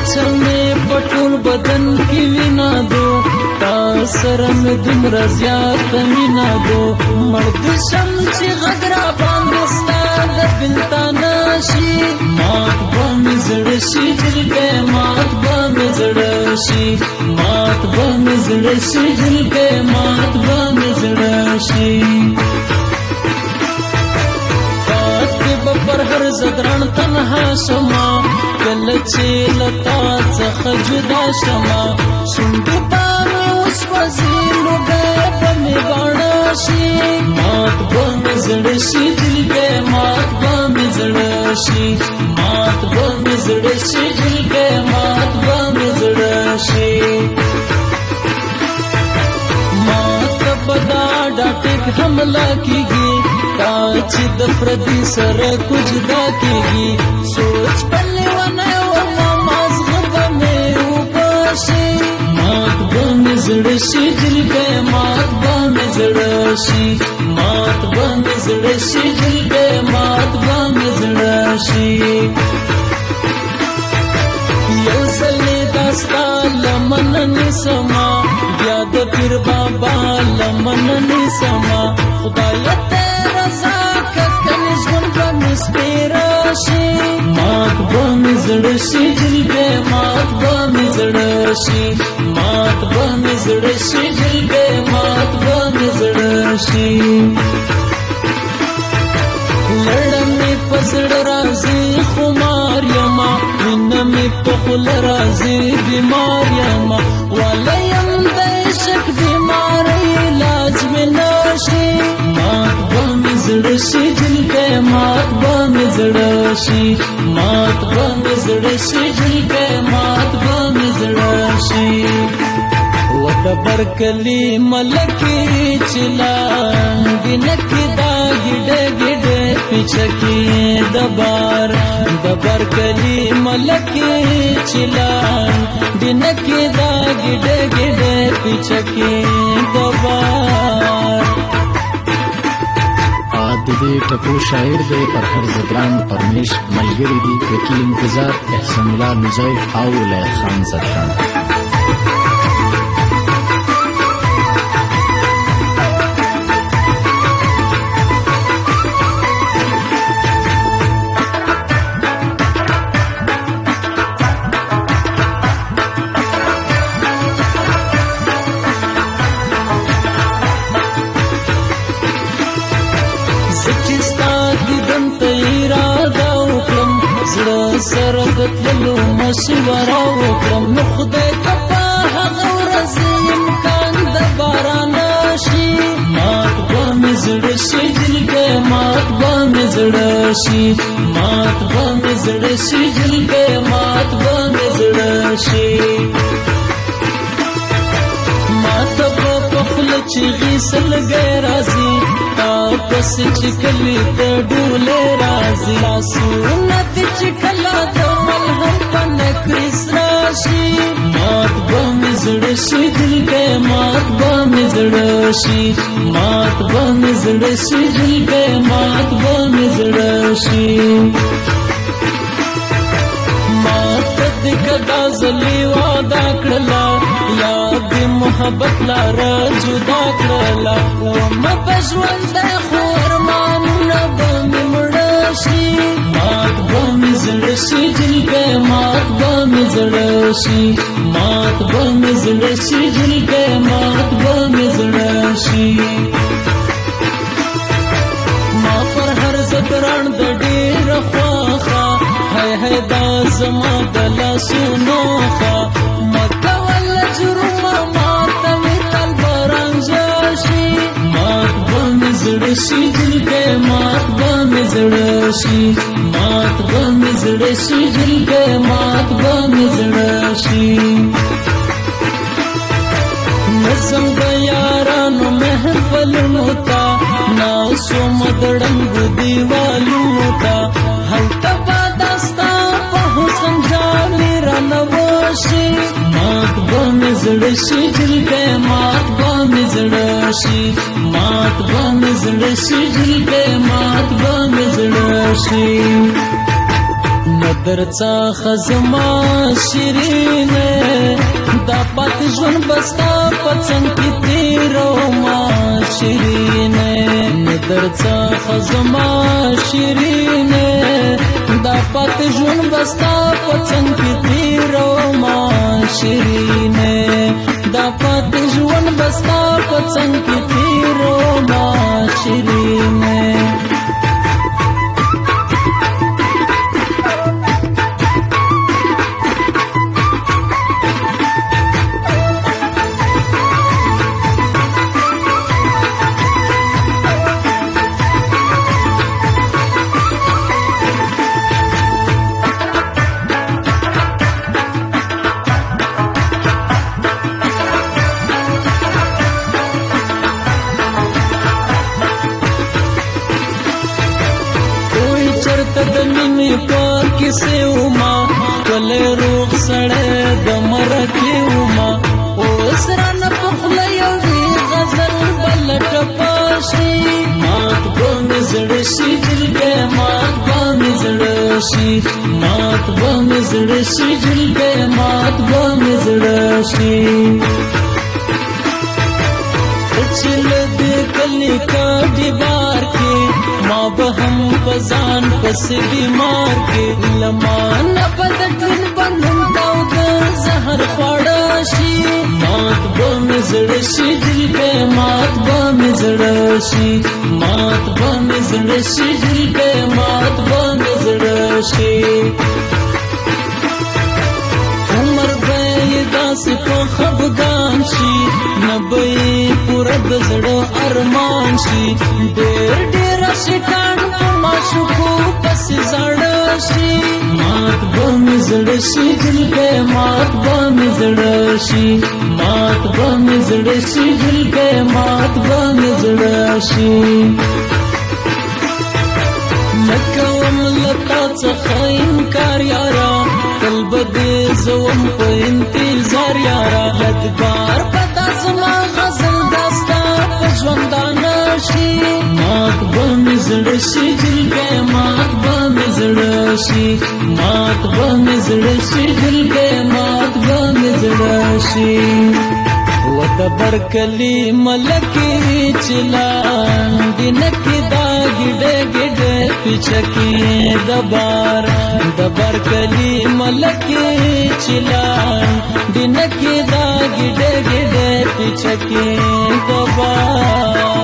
چمه پټول بدن کې وینا دو تا سره مې دومره زیات مینا دو مرد شم چې غږ را باندې ستا د بېلتانه شي مات به مې زړه شي جلګۍ مات به مې زړه شي مات به مې زړه شي جلګۍ مات به مې زړه شي پر هر زدران تنها شما کله چې لتا څخه جدا شما شونډې به مې اوس وځي لوګی به مې باڼه شي مات به مې زړه شي جلګۍ مات به مې زړه شي مات به مې زړه شي جلګۍ مات به مې زړه شي مات به دا ډاټک حمله کېږي چې د پردي سره کوجدا کېږي سوچ په لیونی ومه مازغه به مې وبشي مات به مې زړه شي جلګۍ مات به مې زړه شي مات به مې زړه شي جلګۍ مات به مې زړه شي یو ځلې دا ستا لمن نیسمه بیا د پیر بابا لمن نیسمه خدایه ته رضا مات به مې زړه شي جلګۍ مات به مې زړه شي مات به مې زړه شي جلګۍ مات به مې زړه شي لړه مې په زړه راځي خمار یمه مینه مې په خوله راځي بیمار یمه واله یم د عشق بیمارۍ علاج مې نشي مات به مې زړه شي جلګۍ مات به مې زړه شي مات به مې زړه شي جلګۍ مات به مې زړه شي و د برکلي ملکې چې لاندې نکې دا ګډه ګډه پیچکې د برکلي ملکې چې لاندې نکې دا ګډه ګډه پیچکې د بار د دې ټپو شاعر دی پر هر زدران پرمیش ملګری دی وکیل انتظار احسان الله نزیر او ولایت خان زدران سره د تللو مشوره وکړم نو خدای ته په هغه ورځ امکان د باران شي مات به مې زړه شي جلګۍ مات به مې زړه شي مات به مې زړه شي جلګۍ مات به مې زړه شي مات به په خوله چیغې سلګۍ راځي تا پسې چې کلي ته ډولۍ راځي لاسونه دې چې کله د ملهم په نکریس راشي مات به مې زړه شي جلګۍ مات به مې زړه شي مات به مې زړه شي جلګۍ مات به مې زړه شي مات دې کدا ځلې وعده کړله یاد محبت لاره جدا کړله ومه په ژوند دی خو ارمانونه به مې مړه شي مات به مې زړه شي جلګۍ مات به مې زړه شي مات به مې زړه شي جلګۍ مات به مې زړه شي ما پر هر زدران د ډېره خواخه هی هی دا زما د لاسونو ښه مه کوله جرمه ماته مې تل به رانجه شي مات به مې زړه شي جلګۍ مات به مې زړه شي مات به مې زړه شي جلګۍ مات به مې زړه شي نظم د یارانو محفلونو ته ناسوم د ړنګو دیوالونو ته هلته به دا ستا په حسن جامې رانه وشي مات به مې زړه شي جلګۍ مات به مې زړه شي مات به مې زړه شي جلګۍ مات به مې زړه شي درڅا خزما شیرینه دا پات ژوند بستا پڅنګ کې تیرو ما شیرینه درڅا خزما شیرینه دا پات ژوند بستا پڅنګ کې تیرو ما شیرینه دا پات ژوند بستا پڅنګ کې تیرو ما شیرینه تدمینی پار کسی اوما کل روغ سڑے دمرکی اوما اوس ران پخلا یوی غزل بلٹ پاشی مات بامزڑشی جلگے مات بامزڑشی مات بامزڑشی جلگے مات بامزڑشی چل دے کلی کا دیوار کے ماں بہم پزان پس بیمار کے لمان بدتن بندن داو در زہر پاڑاشی مات بامزڑشی دل پہ مات بامزڑشی مات بامزڑشی دل پہ مات بامزڑشی عمر بیداس کو خبگان شی نبئی پورد زڑو ارمان شی دیر دیر شکان پما شکو پس زڑشی مات بامزڑشی دل پہ مات بامزڑشی مات بامزڑشی دل پہ مات بامزڑشی نکوم لتا څخه انکار یارا قلب دې زوم په انتظار یارا لدبار پتا زما غزل داستا په ژوندانه شي مات بامزړشي دل کې مات بامزړشي مات بامزړشي دل کې مات بامزړشي ودبر کلی ملکی چلان دنکی دا گڑے گڑے پچکی دبر کلی ملکی چلان دنکی دا گڑے گڑے پچکی دبار